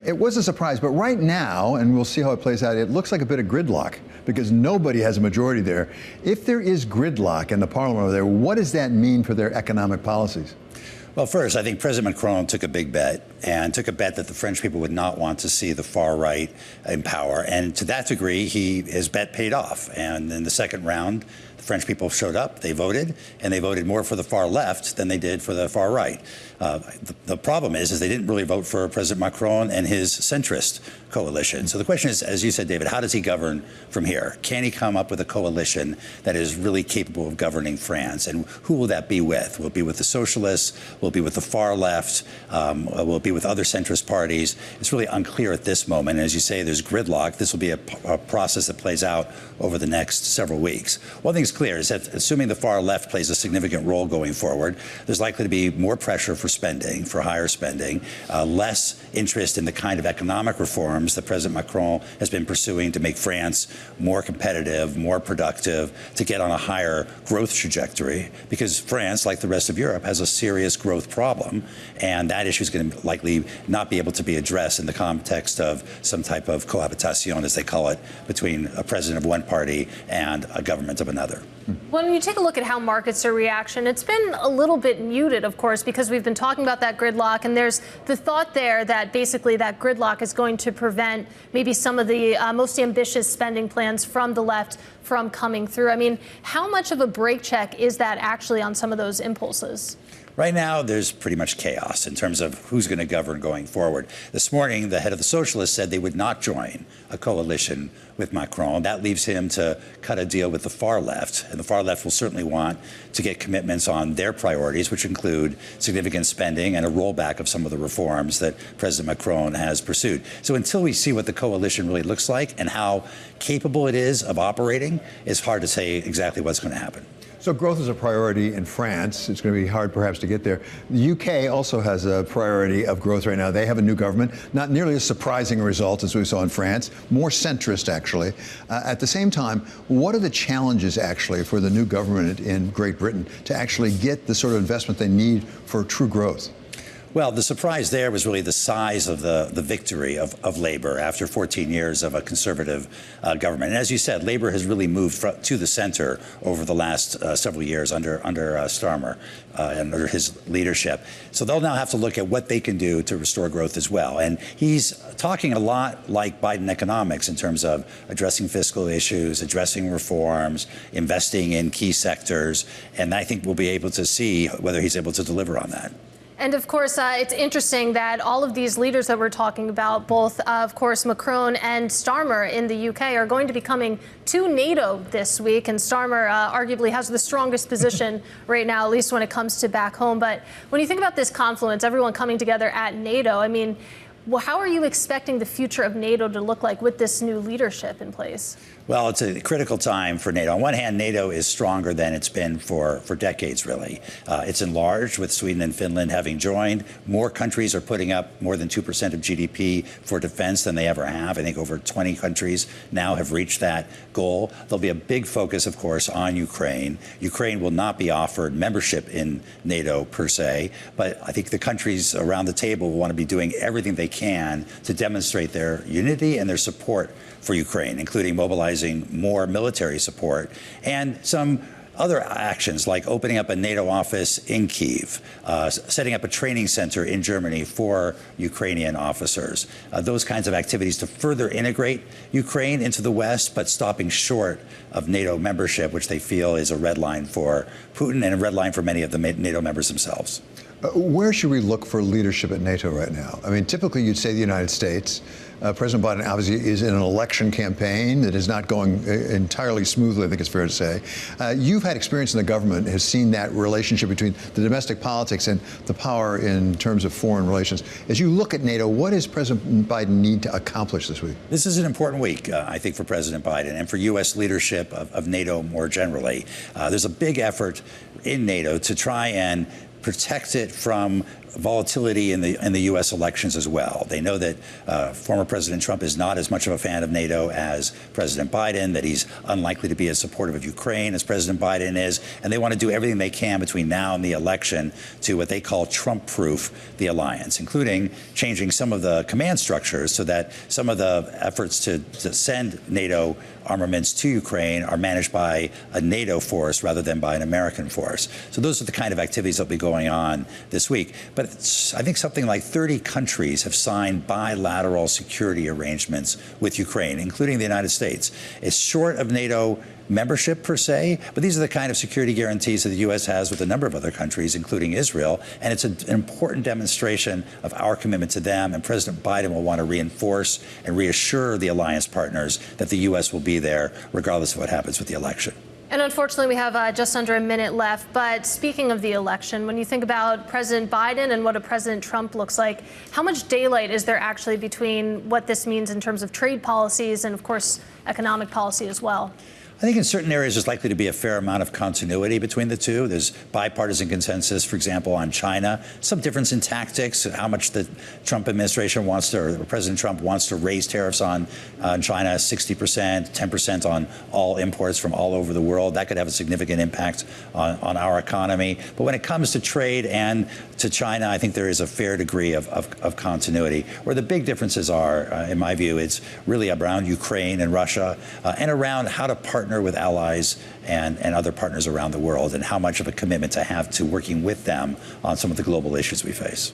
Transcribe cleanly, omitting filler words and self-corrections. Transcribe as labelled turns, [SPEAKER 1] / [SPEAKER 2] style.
[SPEAKER 1] It was a surprise, but right now, and we'll see how it plays out, it looks like a bit of gridlock because nobody has a majority there. If there is gridlock in the parliament over there, what does that mean for their economic policies?
[SPEAKER 2] Well, first, I think President Macron took a big bet and took a bet that the French people would not want to see the far right in power. And to that degree, his bet paid off. And in the second round, the French people showed up, they voted, and they voted more for the far left than they did for the far right. The problem is they didn't really vote for President Macron and his centrist coalition. So the question is, as you said, David, how does he govern from here? Can he come up with a coalition that is really capable of governing France? And who will that be with? Will it be with the socialists? Will it be with the far left? Will it be with other centrist parties? It's really unclear at this moment. And as you say, there's gridlock. This will be a process that plays out over the next several weeks. One thing is clear is that assuming the far left plays a significant role going forward, there's likely to be more pressure for spending, for higher spending, less interest in the kind of economic reforms that President Macron has been pursuing to make France more competitive, more productive, to get on a higher growth trajectory, because France, like the rest of Europe, has a serious growth problem, and that issue is going to likely not be able to be addressed in the context of some type of cohabitation, as they call it, between a president of one party and a government of another.
[SPEAKER 3] When you take a look at how markets are reaction, it's been a little bit muted, of course, because we've been talking about that gridlock, and there's the thought there that basically that gridlock is going to prevent maybe some of the most ambitious spending plans from the left from coming through. I mean, how much of a brake check is that actually on some of those impulses?
[SPEAKER 2] Right now, there's pretty much chaos in terms of who's going to govern going forward. This morning, the head of the Socialists said they would not join a coalition with Macron. That leaves him to cut a deal with the far left. And the far left will certainly want to get commitments on their priorities, which include significant spending and a rollback of some of the reforms that President Macron has pursued. So until we see what the coalition really looks like and how capable it is of operating, it's hard to say exactly what's going to happen.
[SPEAKER 1] So growth is a priority in France. It's going to be hard, perhaps, to get there. The UK also has a priority of growth right now. They have a new government, not nearly as surprising a result as we saw in France, more centrist, actually. At the same time, what are the challenges, actually, for the new government in Great Britain to actually get the sort of investment they need for true growth?
[SPEAKER 2] Well, the surprise there was really the size of the victory of Labour after 14 years of a conservative government. And as you said, Labour has really moved to the center over the last several years under Starmer and under his leadership. So they'll now have to look at what they can do to restore growth as well. And he's talking a lot like Biden economics in terms of addressing fiscal issues, addressing reforms, investing in key sectors. And I think we'll be able to see whether he's able to deliver on that.
[SPEAKER 3] And of course, it's interesting that all of these leaders that we're talking about, both, of course, Macron and Starmer in the UK, are going to be coming to NATO this week. And Starmer arguably has the strongest position right now, at least when it comes to back home. But when you think about this confluence, everyone coming together at NATO, I mean, well, how are you expecting the future of NATO to look like with this new leadership in place?
[SPEAKER 2] Well, it's a critical time for NATO. On one hand, NATO is stronger than it's been for decades, really. It's enlarged with Sweden and Finland having joined. More countries are putting up more than 2% of GDP for defense than they ever have. I think over 20 countries now have reached that goal. There'll be a big focus, of course, on Ukraine. Ukraine will not be offered membership in NATO per se, but I think the countries around the table will want to be doing everything they can to demonstrate their unity and their support for Ukraine, including mobilizing more military support and some other actions like opening up a NATO office in Kyiv, setting up a training center in Germany for Ukrainian officers, those kinds of activities to further integrate Ukraine into the West, but stopping short of NATO membership, which they feel is a red line for Putin and a red line for many of the NATO members themselves.
[SPEAKER 1] Where should we look for leadership at NATO right now? I mean, typically you'd say the United States. President Biden obviously is in an election campaign that is not going entirely smoothly, I think it's fair to say. You've had experience in the government, has seen that relationship between the domestic politics and the power in terms of foreign relations. As you look at NATO, what does President Biden need to accomplish this week?
[SPEAKER 2] This is an important week, I think, for President Biden and for U.S. leadership of NATO more generally. There's a big effort in NATO to try and protect it from volatility in the U.S. elections as well. They know that former President Trump is not as much of a fan of NATO as President Biden, that he's unlikely to be as supportive of Ukraine as President Biden is, and they want to do everything they can between now and the election to what they call Trump-proof the alliance, including changing some of the command structures so that some of the efforts to send NATO armaments to Ukraine are managed by a NATO force rather than by an American force. So those are the kind of activities that will be going on this week. But I think something like 30 countries have signed bilateral security arrangements with Ukraine, including the United States. It's short of NATO membership per se, but these are the kind of security guarantees that the U.S. has with a number of other countries, including Israel, and it's an important demonstration of our commitment to them, and President Biden will want to reinforce and reassure the alliance partners that the U.S. will be there regardless of what happens with the election.
[SPEAKER 3] And unfortunately, we have just under a minute left. But speaking of the election, when you think about President Biden and what a President Trump looks like, how much daylight is there actually between what this means in terms of trade policies and, of course, economic policy as well?
[SPEAKER 2] I think in certain areas there's likely to be a fair amount of continuity between the two. There's bipartisan consensus, for example, on China. Some difference in tactics, how much the Trump administration wants to, or President Trump wants to raise tariffs on China, 60%, 10% on all imports from all over the world. That could have a significant impact on our economy. But when it comes to trade and to China, I think there is a fair degree of continuity. Where the big differences are, in my view, it's really around Ukraine and Russia and around how to partner with allies and other partners around the world and how much of a commitment to have to working with them on some of the global issues we face.